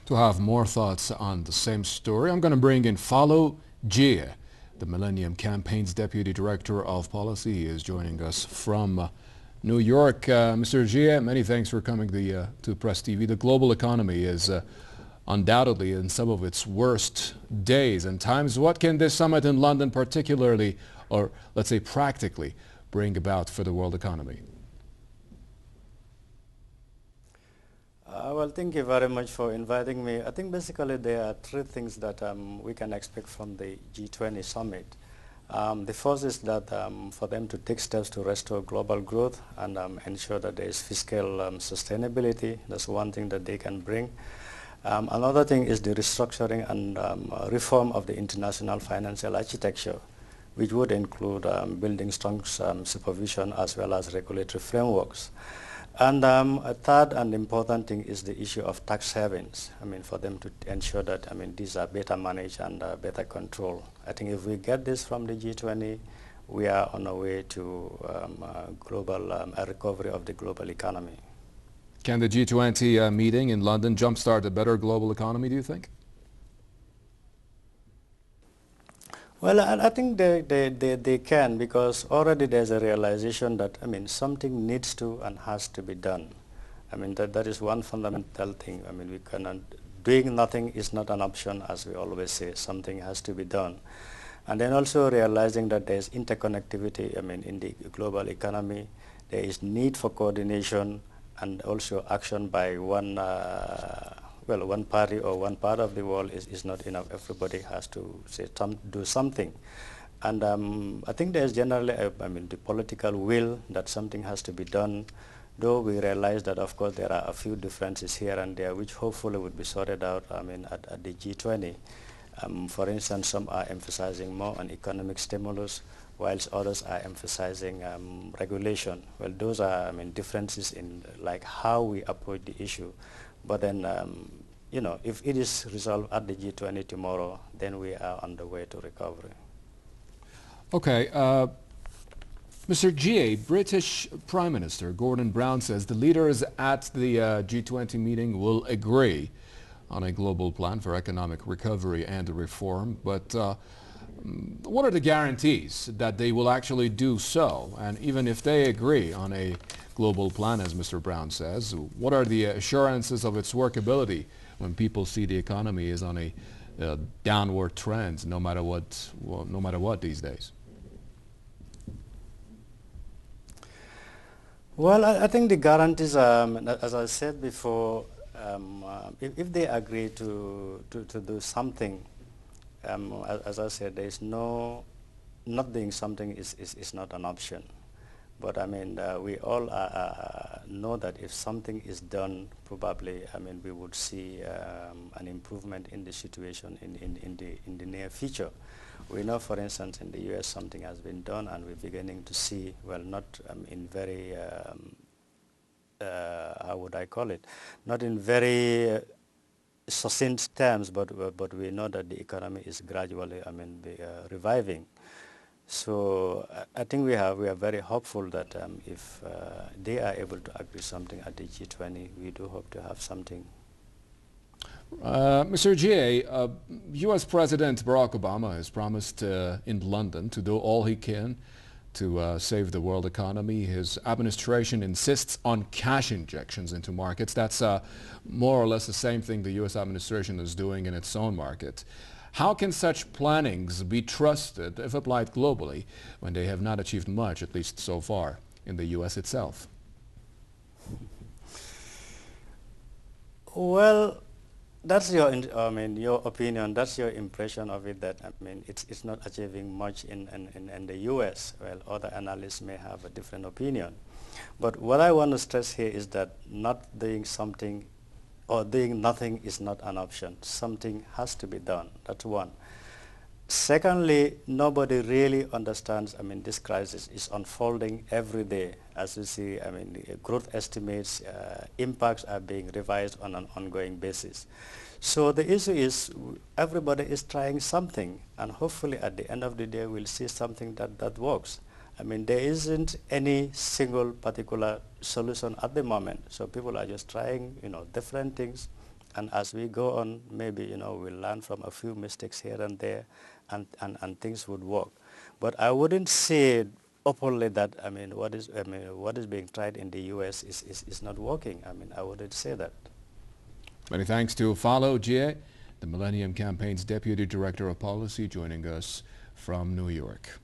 To have more thoughts on the same story, I'm going to bring in Falu Njie, the Millennium Campaign's Deputy Director of Policy. He is joining us from New York. Mr. Njie, many thanks for coming to Press TV. The global economy is undoubtedly in some of its worst days and times. What can this summit in London particularly, or let's say practically, bring about for the world economy? Well, thank you very much for inviting me. I think basically there are three things that we can expect from the G20 summit. The first is that for them to take steps to restore global growth and ensure that there is fiscal sustainability. That's one thing that they can bring. Another thing is the restructuring and reform of the international financial architecture, which would include building strong supervision as well as regulatory frameworks. And a third and important thing is the issue of tax havens. I mean, for them to ensure that, these are better managed and better controlled. I think if we get this from the G20, we are on our way to a recovery of the global economy. Can the G20 meeting in London jumpstart a better global economy, do you think? Well, I think they can, because already there's a realization that, something needs to and has to be done. That is one fundamental thing. We cannot, doing nothing is not an option, as we always say. Something has to be done. And then also realizing that there's interconnectivity, in the global economy. There is need for coordination and also action by one party or one part of the world is not enough. Everybody has to do something. And I think there's generally, the political will that something has to be done, though we realize that, of course, there are a few differences here and there, which hopefully would be sorted out, at the G20. For instance, some are emphasizing more on economic stimulus, whilst others are emphasizing regulation. Well, those are, differences in like how we approach the issue. But then, if it is resolved at the G20 tomorrow, then we are on the way to recovery. Okay. Mr. Njie, British Prime Minister Gordon Brown says the leaders at the G20 meeting will agree on a global plan for economic recovery and reform. But what are the guarantees that they will actually do so? And even if they agree on a global plan, as Mr. Brown says, what are the assurances of its workability when people see the economy is on a downward trend, no matter what these days? Well, I think the guarantees, as I said before, if they agree to do something, as I said, there is not doing something is not an option. But we all know that if something is done, probably, we would see an improvement in the situation in the near future. We know, for instance, in the U.S. something has been done, and we're beginning to see, well, not in very, how would I call it, not in very succinct terms, but we know that the economy is gradually, reviving. So I think we are very hopeful that if they are able to agree something at the G20, we do hope to have something. Mr. Njie, U.S. President Barack Obama has promised in London to do all he can to save the world economy. His administration insists on cash injections into markets. That's more or less the same thing the U.S. administration is doing in its own market. How can such plannings be trusted if applied globally when they have not achieved much, at least so far, in the U.S. itself? Well, that's your opinion. That's your impression of it. That it's not achieving much in the U.S. Well, other analysts may have a different opinion. But what I want to stress here is that not doing something or doing nothing is not an option. Something has to be done. That's one. Secondly, nobody really understands, this crisis is unfolding every day. As you see, growth estimates, impacts are being revised on an ongoing basis. So the issue is everybody is trying something, and hopefully at the end of the day we'll see something that works. There isn't any single particular solution at the moment. So people are just trying, different things, And as we go on, maybe, we'll learn from a few mistakes here and there, and things would work. But I wouldn't say openly that, what is being tried in the U.S. is not working. I wouldn't say that. Many thanks to Falu Njie, the Millennium Campaign's Deputy Director of Policy, joining us from New York.